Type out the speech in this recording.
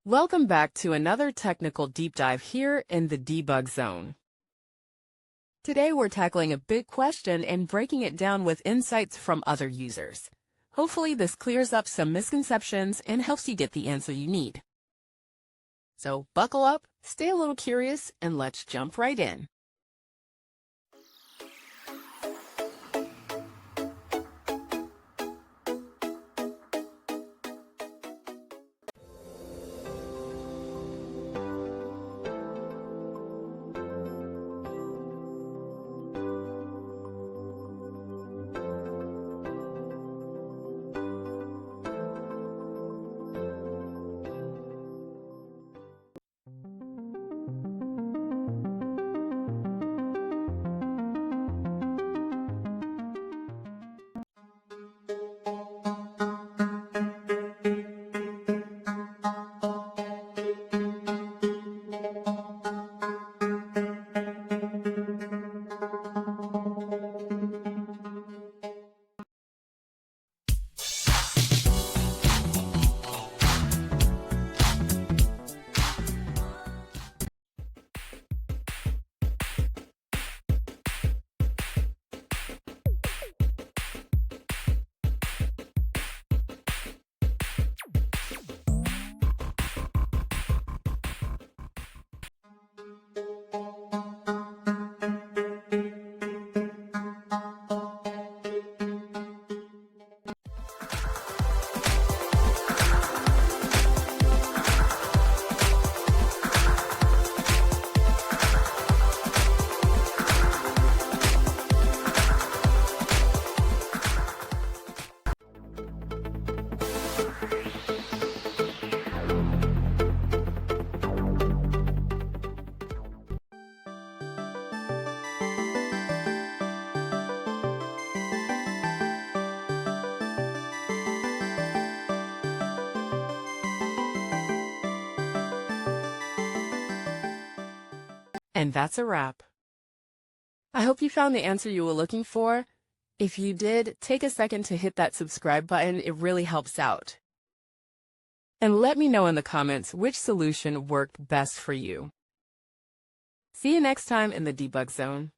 Welcome back to another technical deep dive here in the debug zone. Today we're tackling a big question and breaking it down with insights from other users. Hopefully this clears up some misconceptions and helps you get the answer you need. So buckle up, stay a little curious, and let's jump right in. And that's a wrap. I hope you found the answer you were looking for. If you did, take a second to hit that subscribe button. It really helps out. And let me know in the comments which solution worked best for you. See you next time in the debug zone.